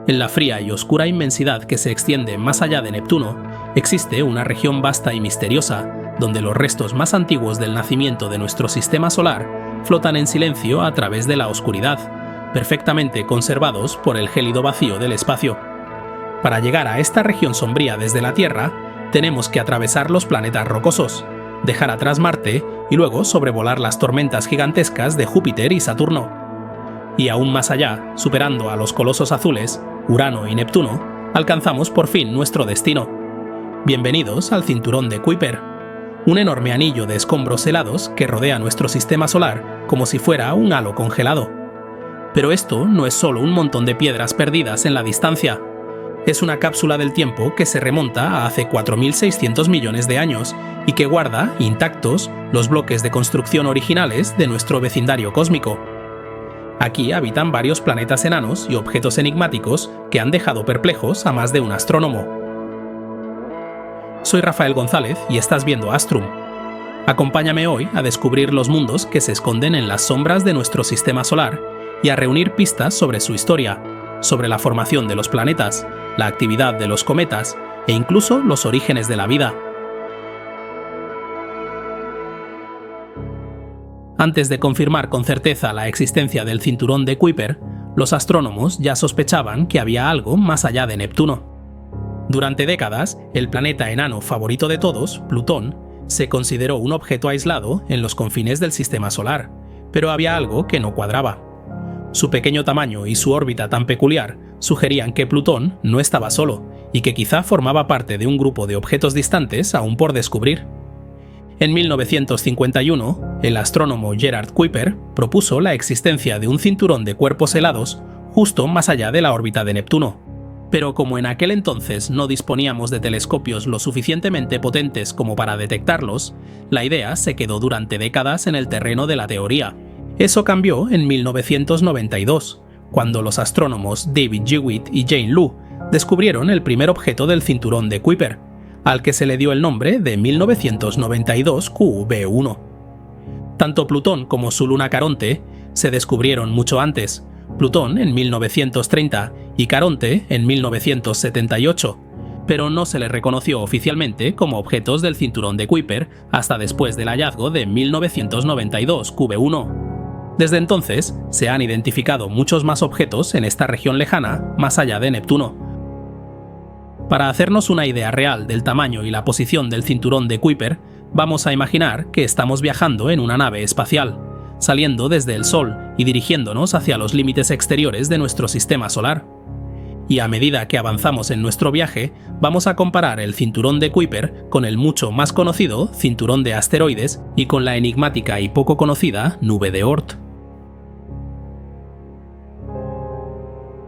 En la fría y oscura inmensidad que se extiende más allá de Neptuno, existe una región vasta y misteriosa, donde los restos más antiguos del nacimiento de nuestro sistema solar flotan en silencio a través de la oscuridad, perfectamente conservados por el gélido vacío del espacio. Para llegar a esta región sombría desde la Tierra, tenemos que atravesar los planetas rocosos, dejar atrás Marte y luego sobrevolar las tormentas gigantescas de Júpiter y Saturno. Y aún más allá, superando a los colosos azules, Urano y Neptuno, alcanzamos por fin nuestro destino. Bienvenidos al cinturón de Kuiper, un enorme anillo de escombros helados que rodea nuestro sistema solar como si fuera un halo congelado. Pero esto no es solo un montón de piedras perdidas en la distancia. Es una cápsula del tiempo que se remonta a hace 4.600 millones de años y que guarda intactos los bloques de construcción originales de nuestro vecindario cósmico. Aquí habitan varios planetas enanos y objetos enigmáticos que han dejado perplejos a más de un astrónomo. Soy Rafael González y estás viendo Astrum. Acompáñame hoy a descubrir los mundos que se esconden en las sombras de nuestro sistema solar y a reunir pistas sobre su historia, sobre la formación de los planetas, la actividad de los cometas e incluso los orígenes de la vida. Antes de confirmar con certeza la existencia del cinturón de Kuiper, los astrónomos ya sospechaban que había algo más allá de Neptuno. Durante décadas, el planeta enano favorito de todos, Plutón, se consideró un objeto aislado en los confines del sistema solar, pero había algo que no cuadraba. Su pequeño tamaño y su órbita tan peculiar sugerían que Plutón no estaba solo y que quizá formaba parte de un grupo de objetos distantes aún por descubrir. En 1951, el astrónomo Gerard Kuiper propuso la existencia de un cinturón de cuerpos helados justo más allá de la órbita de Neptuno. Pero como en aquel entonces no disponíamos de telescopios lo suficientemente potentes como para detectarlos, la idea se quedó durante décadas en el terreno de la teoría. Eso cambió en 1992, cuando los astrónomos David Jewitt y Jane Lu descubrieron el primer objeto del cinturón de Kuiper, al que se le dio el nombre de 1992 QV1. Tanto Plutón como su luna Caronte se descubrieron mucho antes, Plutón en 1930 y Caronte en 1978, pero no se les reconoció oficialmente como objetos del cinturón de Kuiper hasta después del hallazgo de 1992 QV1. Desde entonces, se han identificado muchos más objetos en esta región lejana, más allá de Neptuno. Para hacernos una idea real del tamaño y la posición del cinturón de Kuiper, vamos a imaginar que estamos viajando en una nave espacial, saliendo desde el Sol y dirigiéndonos hacia los límites exteriores de nuestro sistema solar. Y a medida que avanzamos en nuestro viaje, vamos a comparar el cinturón de Kuiper con el mucho más conocido cinturón de asteroides y con la enigmática y poco conocida nube de Oort.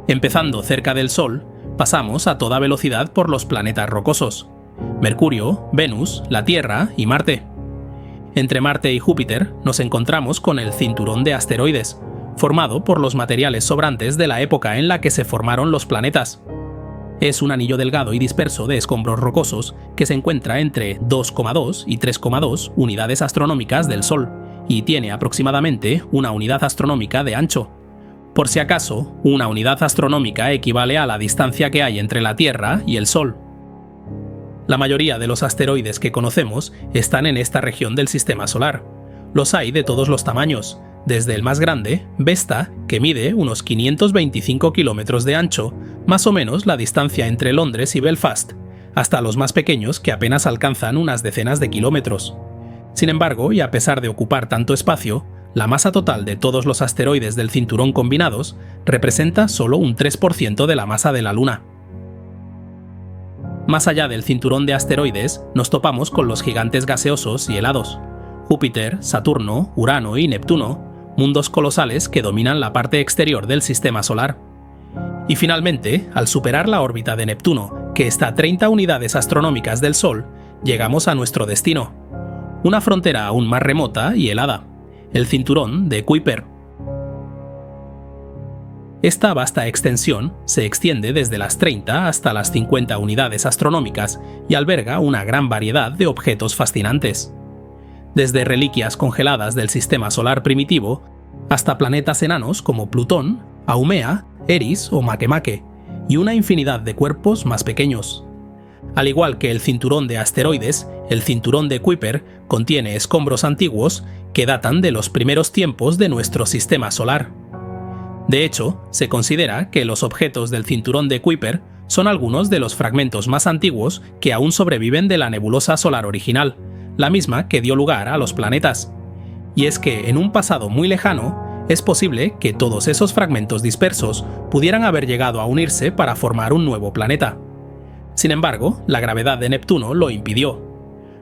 Empezando cerca del Sol, pasamos a toda velocidad por los planetas rocosos: Mercurio, Venus, la Tierra y Marte. Entre Marte y Júpiter nos encontramos con el cinturón de asteroides, formado por los materiales sobrantes de la época en la que se formaron los planetas. Es un anillo delgado y disperso de escombros rocosos que se encuentra entre 2,2 y 3,2 unidades astronómicas del Sol y tiene aproximadamente una unidad astronómica de ancho. Por si acaso, una unidad astronómica equivale a la distancia que hay entre la Tierra y el Sol. La mayoría de los asteroides que conocemos están en esta región del sistema solar. Los hay de todos los tamaños, desde el más grande, Vesta, que mide unos 525 kilómetros de ancho, más o menos la distancia entre Londres y Belfast, hasta los más pequeños que apenas alcanzan unas decenas de kilómetros. Sin embargo, y a pesar de ocupar tanto espacio, la masa total de todos los asteroides del cinturón combinados representa solo un 3% de la masa de la Luna. Más allá del cinturón de asteroides, nos topamos con los gigantes gaseosos y helados: Júpiter, Saturno, Urano y Neptuno, mundos colosales que dominan la parte exterior del sistema solar. Y finalmente, al superar la órbita de Neptuno, que está a 30 unidades astronómicas del Sol, llegamos a nuestro destino: una frontera aún más remota y helada, el cinturón de Kuiper. Esta vasta extensión se extiende desde las 30 hasta las 50 unidades astronómicas y alberga una gran variedad de objetos fascinantes. Desde reliquias congeladas del sistema solar primitivo hasta planetas enanos como Plutón, Haumea, Eris o Makemake, y una infinidad de cuerpos más pequeños. Al igual que el cinturón de asteroides, el cinturón de Kuiper contiene escombros antiguos que datan de los primeros tiempos de nuestro sistema solar. De hecho, se considera que los objetos del cinturón de Kuiper son algunos de los fragmentos más antiguos que aún sobreviven de la nebulosa solar original, la misma que dio lugar a los planetas. Y es que en un pasado muy lejano, es posible que todos esos fragmentos dispersos pudieran haber llegado a unirse para formar un nuevo planeta. Sin embargo, la gravedad de Neptuno lo impidió.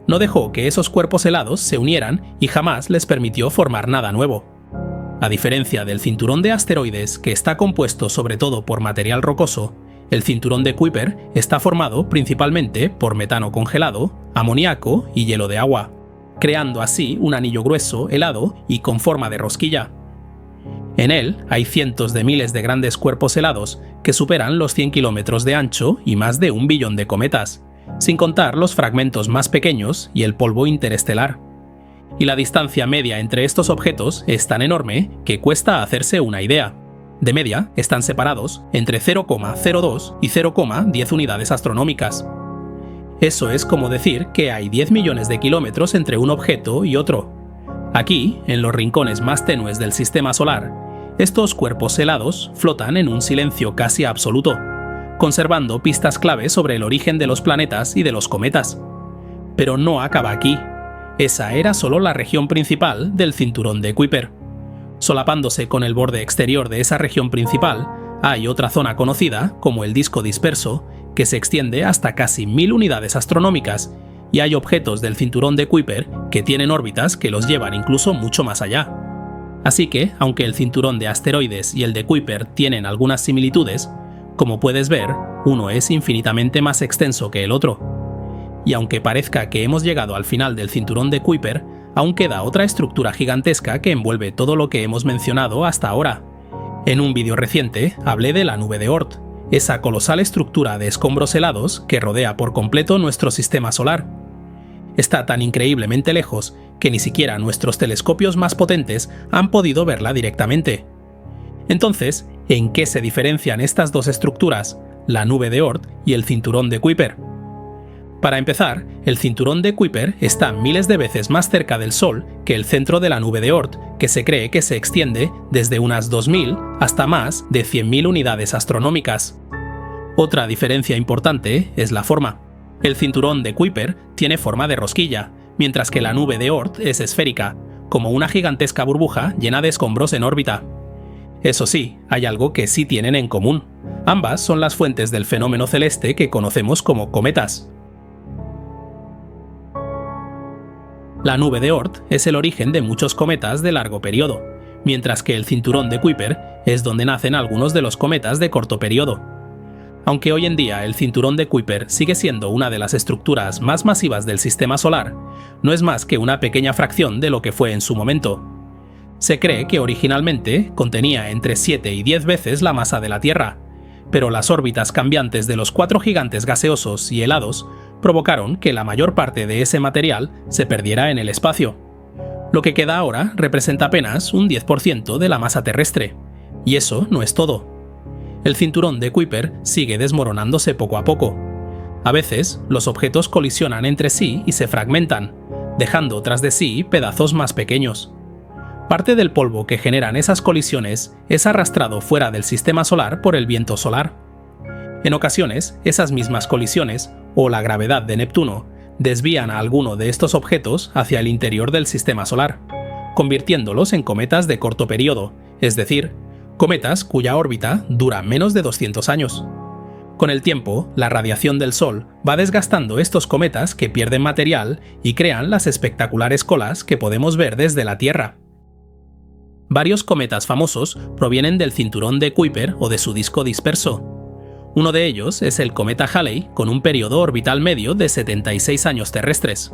No dejó que esos cuerpos helados se unieran y jamás les permitió formar nada nuevo. A diferencia del cinturón de asteroides, que está compuesto sobre todo por material rocoso, el cinturón de Kuiper está formado principalmente por metano congelado, amoníaco y hielo de agua, creando así un anillo grueso, helado y con forma de rosquilla. En él hay cientos de miles de grandes cuerpos helados que superan los 100 kilómetros de ancho y más de 1 billón de cometas, sin contar los fragmentos más pequeños y el polvo interestelar. Y la distancia media entre estos objetos es tan enorme que cuesta hacerse una idea. De media, están separados entre 0,02 y 0,10 unidades astronómicas. Eso es como decir que hay 10 millones de kilómetros entre un objeto y otro. Aquí, en los rincones más tenues del sistema solar, estos cuerpos helados flotan en un silencio casi absoluto, conservando pistas clave sobre el origen de los planetas y de los cometas. Pero no acaba aquí. Esa era solo la región principal del cinturón de Kuiper. Solapándose con el borde exterior de esa región principal, hay otra zona conocida como el disco disperso, que se extiende hasta casi 1000 unidades astronómicas, y hay objetos del cinturón de Kuiper que tienen órbitas que los llevan incluso mucho más allá. Así que, aunque el cinturón de asteroides y el de Kuiper tienen algunas similitudes, como puedes ver, uno es infinitamente más extenso que el otro. Y aunque parezca que hemos llegado al final del cinturón de Kuiper, aún queda otra estructura gigantesca que envuelve todo lo que hemos mencionado hasta ahora. En un vídeo reciente hablé de la nube de Oort, esa colosal estructura de escombros helados que rodea por completo nuestro sistema solar. Está tan increíblemente lejos que ni siquiera nuestros telescopios más potentes han podido verla directamente. Entonces, ¿en qué se diferencian estas dos estructuras, la nube de Oort y el cinturón de Kuiper? Para empezar, el cinturón de Kuiper está miles de veces más cerca del Sol que el centro de la nube de Oort, que se cree que se extiende desde unas 2000 hasta más de 100.000 unidades astronómicas. Otra diferencia importante es la forma. El cinturón de Kuiper tiene forma de rosquilla, mientras que la nube de Oort es esférica, como una gigantesca burbuja llena de escombros en órbita. Eso sí, hay algo que sí tienen en común. Ambas son las fuentes del fenómeno celeste que conocemos como cometas. La nube de Oort es el origen de muchos cometas de largo periodo, mientras que el cinturón de Kuiper es donde nacen algunos de los cometas de corto periodo. Aunque hoy en día el cinturón de Kuiper sigue siendo una de las estructuras más masivas del sistema solar, no es más que una pequeña fracción de lo que fue en su momento. Se cree que originalmente contenía entre 7 y 10 veces la masa de la Tierra, pero las órbitas cambiantes de los 4 gigantes gaseosos y helados provocaron que la mayor parte de ese material se perdiera en el espacio. Lo que queda ahora representa apenas un 10% de la masa terrestre. Y eso no es todo. El cinturón de Kuiper sigue desmoronándose poco a poco. A veces, los objetos colisionan entre sí y se fragmentan, dejando tras de sí pedazos más pequeños. Parte del polvo que generan esas colisiones es arrastrado fuera del sistema solar por el viento solar. En ocasiones, esas mismas colisiones, o la gravedad de Neptuno, desvían a alguno de estos objetos hacia el interior del sistema solar, convirtiéndolos en cometas de corto periodo, es decir, cometas cuya órbita dura menos de 200 años. Con el tiempo, la radiación del Sol va desgastando estos cometas que pierden material y crean las espectaculares colas que podemos ver desde la Tierra. Varios cometas famosos provienen del cinturón de Kuiper o de su disco disperso. Uno de ellos es el cometa Halley, con un periodo orbital medio de 76 años terrestres.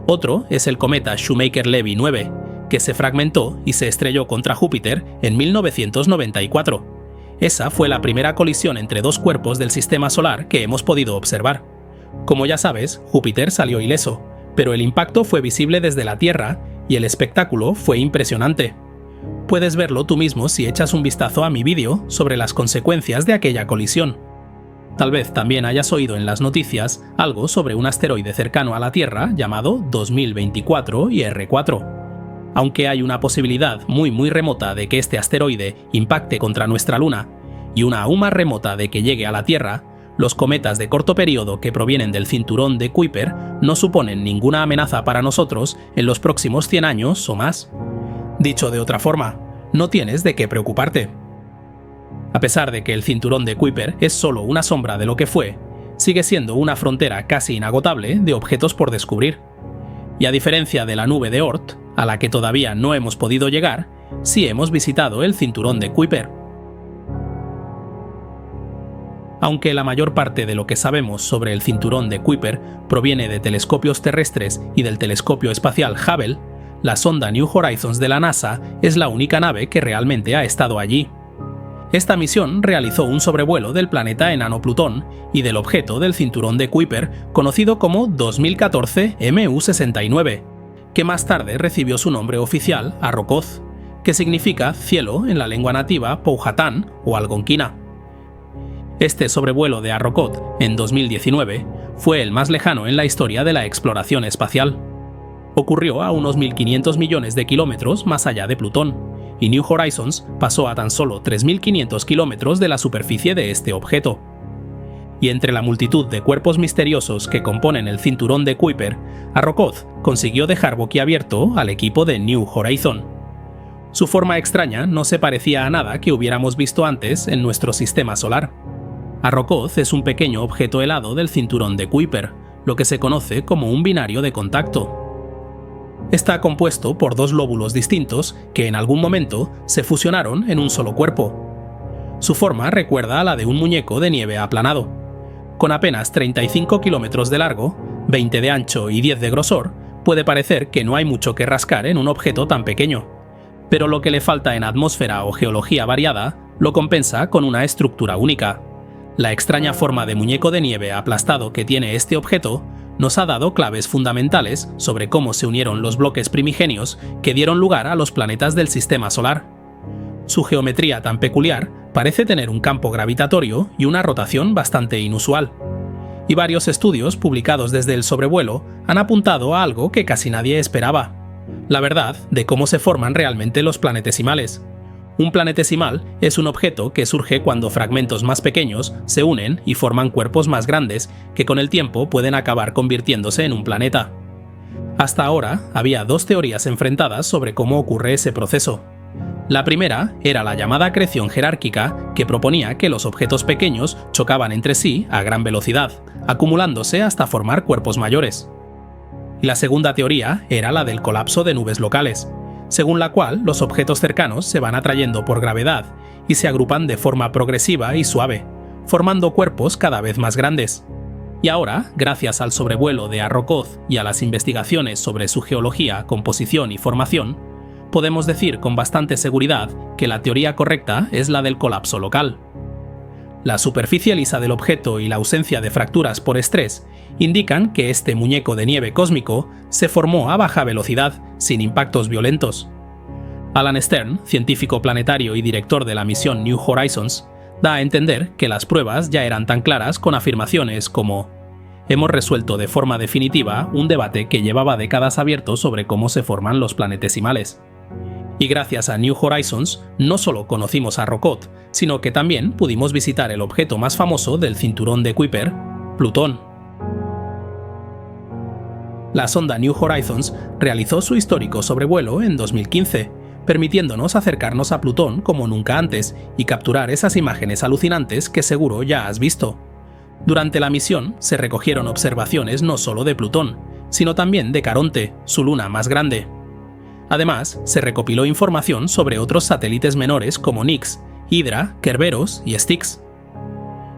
Otro es el cometa Shoemaker-Levy 9, que se fragmentó y se estrelló contra Júpiter en 1994. Esa fue la primera colisión entre dos cuerpos del sistema solar que hemos podido observar. Como ya sabes, Júpiter salió ileso, pero el impacto fue visible desde la Tierra y el espectáculo fue impresionante. Puedes verlo tú mismo si echas un vistazo a mi vídeo sobre las consecuencias de aquella colisión. Tal vez también hayas oído en las noticias algo sobre un asteroide cercano a la Tierra llamado 2024 y R4. Aunque hay una posibilidad muy remota de que este asteroide impacte contra nuestra Luna y una aún más remota de que llegue a la Tierra, los cometas de corto periodo que provienen del cinturón de Kuiper no suponen ninguna amenaza para nosotros en los próximos 100 años o más. Dicho de otra forma, no tienes de qué preocuparte. A pesar de que el cinturón de Kuiper es solo una sombra de lo que fue, sigue siendo una frontera casi inagotable de objetos por descubrir. Y a diferencia de la nube de Oort, a la que todavía no hemos podido llegar, sí hemos visitado el cinturón de Kuiper. Aunque la mayor parte de lo que sabemos sobre el cinturón de Kuiper proviene de telescopios terrestres y del telescopio espacial Hubble, la sonda New Horizons de la NASA es la única nave que realmente ha estado allí. Esta misión realizó un sobrevuelo del planeta enano Plutón y del objeto del cinturón de Kuiper conocido como 2014 MU69, que más tarde recibió su nombre oficial Arrokoth, que significa cielo en la lengua nativa Powhatan o algonquina. Este sobrevuelo de Arrokoth en 2019 fue el más lejano en la historia de la exploración espacial. Ocurrió a unos 1.500 millones de kilómetros más allá de Plutón, y New Horizons pasó a tan solo 3.500 kilómetros de la superficie de este objeto. Y entre la multitud de cuerpos misteriosos que componen el cinturón de Kuiper, Arrokoth consiguió dejar boquiabierto al equipo de New Horizons. Su forma extraña no se parecía a nada que hubiéramos visto antes en nuestro sistema solar. Arrokoth es un pequeño objeto helado del cinturón de Kuiper, lo que se conoce como un binario de contacto. Está compuesto por dos lóbulos distintos que en algún momento se fusionaron en un solo cuerpo. Su forma recuerda a la de un muñeco de nieve aplanado. Con apenas 35 kilómetros de largo, 20 de ancho y 10 de grosor, puede parecer que no hay mucho que rascar en un objeto tan pequeño. Pero lo que le falta en atmósfera o geología variada lo compensa con una estructura única. La extraña forma de muñeco de nieve aplastado que tiene este objeto nos ha dado claves fundamentales sobre cómo se unieron los bloques primigenios que dieron lugar a los planetas del sistema solar. Su geometría tan peculiar parece tener un campo gravitatorio y una rotación bastante inusual. Y varios estudios publicados desde el sobrevuelo han apuntado a algo que casi nadie esperaba: la verdad de cómo se forman realmente los planetesimales. Un planetesimal es un objeto que surge cuando fragmentos más pequeños se unen y forman cuerpos más grandes que con el tiempo pueden acabar convirtiéndose en un planeta. Hasta ahora había dos teorías enfrentadas sobre cómo ocurre ese proceso. La primera era la llamada acreción jerárquica, que proponía que los objetos pequeños chocaban entre sí a gran velocidad, acumulándose hasta formar cuerpos mayores. Y la segunda teoría era la del colapso de nubes locales, según la cual los objetos cercanos se van atrayendo por gravedad y se agrupan de forma progresiva y suave, formando cuerpos cada vez más grandes. Y ahora, gracias al sobrevuelo de Arrokoth y a las investigaciones sobre su geología, composición y formación, podemos decir con bastante seguridad que la teoría correcta es la del colapso local. La superficie lisa del objeto y la ausencia de fracturas por estrés indican que este muñeco de nieve cósmico se formó a baja velocidad, sin impactos violentos. Alan Stern, científico planetario y director de la misión New Horizons, da a entender que las pruebas ya eran tan claras con afirmaciones como: hemos resuelto de forma definitiva un debate que llevaba décadas abierto sobre cómo se forman los planetesimales. Y gracias a New Horizons no solo conocimos a Arrokoth, sino que también pudimos visitar el objeto más famoso del cinturón de Kuiper, Plutón. La sonda New Horizons realizó su histórico sobrevuelo en 2015, permitiéndonos acercarnos a Plutón como nunca antes y capturar esas imágenes alucinantes que seguro ya has visto. Durante la misión se recogieron observaciones no solo de Plutón, sino también de Caronte, su luna más grande. Además, se recopiló información sobre otros satélites menores como Nix, Hydra, Kerberos y Styx.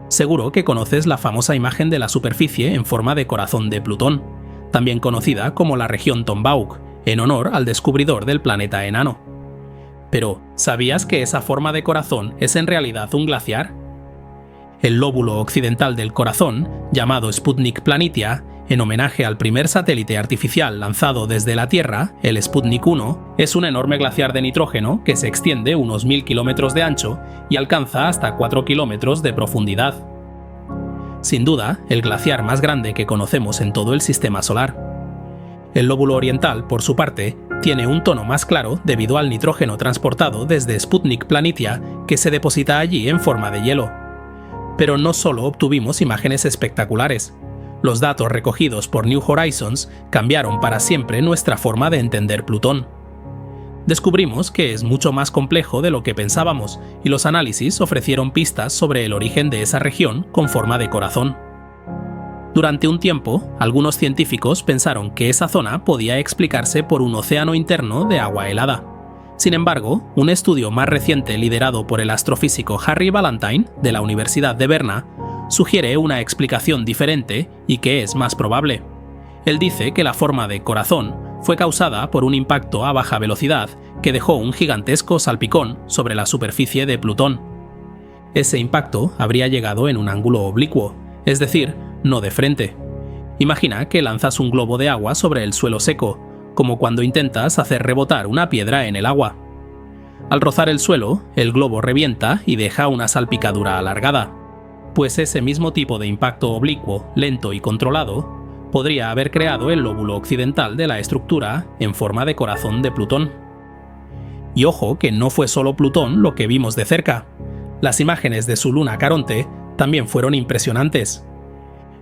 Seguro que conoces la famosa imagen de la superficie en forma de corazón de Plutón, también conocida como la región Tombaugh, en honor al descubridor del planeta enano. Pero, ¿sabías que esa forma de corazón es en realidad un glaciar? El lóbulo occidental del corazón, llamado Sputnik Planitia, en homenaje al primer satélite artificial lanzado desde la Tierra, el Sputnik 1, es un enorme glaciar de nitrógeno que se extiende unos 1000 kilómetros de ancho y alcanza hasta 4 kilómetros de profundidad. sin duda, el glaciar más grande que conocemos en todo el sistema solar. El lóbulo oriental, por su parte, tiene un tono más claro debido al nitrógeno transportado desde Sputnik Planitia que se deposita allí en forma de hielo. Pero no solo obtuvimos imágenes espectaculares. Los datos recogidos por New Horizons cambiaron para siempre nuestra forma de entender Plutón. Descubrimos que es mucho más complejo de lo que pensábamos y los análisis ofrecieron pistas sobre el origen de esa región con forma de corazón. Durante un tiempo, algunos científicos pensaron que esa zona podía explicarse por un océano interno de agua helada. Sin embargo, un estudio más reciente liderado por el astrofísico Harry Ballantyne de la Universidad de Berna sugiere una explicación diferente y que es más probable. Él dice que la forma de corazón fue causada por un impacto a baja velocidad que dejó un gigantesco salpicón sobre la superficie de Plutón. Ese impacto habría llegado en un ángulo oblicuo, es decir, no de frente. Imagina que lanzas un globo de agua sobre el suelo seco, como cuando intentas hacer rebotar una piedra en el agua. Al rozar el suelo, el globo revienta y deja una salpicadura alargada. Pues ese mismo tipo de impacto oblicuo, lento y controlado, podría haber creado el lóbulo occidental de la estructura en forma de corazón de Plutón. Y ojo que no fue solo Plutón lo que vimos de cerca. Las imágenes de su luna Caronte también fueron impresionantes.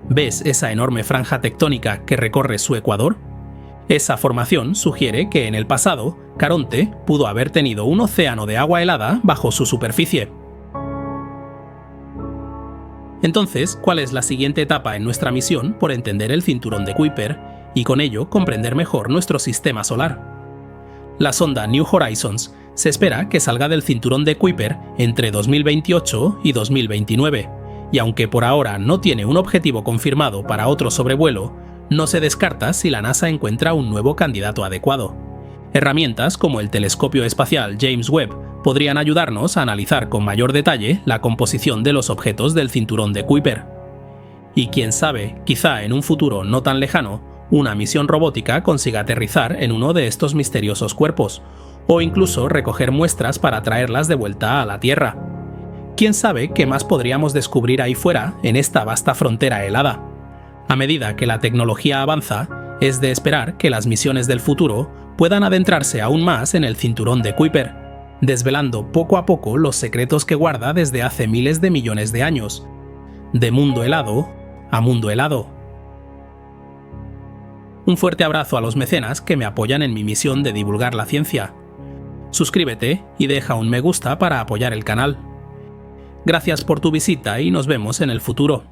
¿Ves esa enorme franja tectónica que recorre su ecuador? Esa formación sugiere que en el pasado, Caronte pudo haber tenido un océano de agua helada bajo su superficie. Entonces, ¿cuál es la siguiente etapa en nuestra misión por entender el cinturón de Kuiper y con ello comprender mejor nuestro sistema solar? La sonda New Horizons se espera que salga del cinturón de Kuiper entre 2028 y 2029, y aunque por ahora no tiene un objetivo confirmado para otro sobrevuelo, no se descarta si la NASA encuentra un nuevo candidato adecuado. Herramientas como el telescopio espacial James Webb podrían ayudarnos a analizar con mayor detalle la composición de los objetos del cinturón de Kuiper. Y quién sabe, quizá en un futuro no tan lejano, una misión robótica consiga aterrizar en uno de estos misteriosos cuerpos, o incluso recoger muestras para traerlas de vuelta a la Tierra. ¿Quién sabe qué más podríamos descubrir ahí fuera, en esta vasta frontera helada? A medida que la tecnología avanza, es de esperar que las misiones del futuro puedan adentrarse aún más en el cinturón de Kuiper, desvelando poco a poco los secretos que guarda desde hace miles de millones de años, de mundo helado a mundo helado. Un fuerte abrazo a los mecenas que me apoyan en mi misión de divulgar la ciencia. Suscríbete y deja un me gusta para apoyar el canal. Gracias por tu visita y nos vemos en el futuro.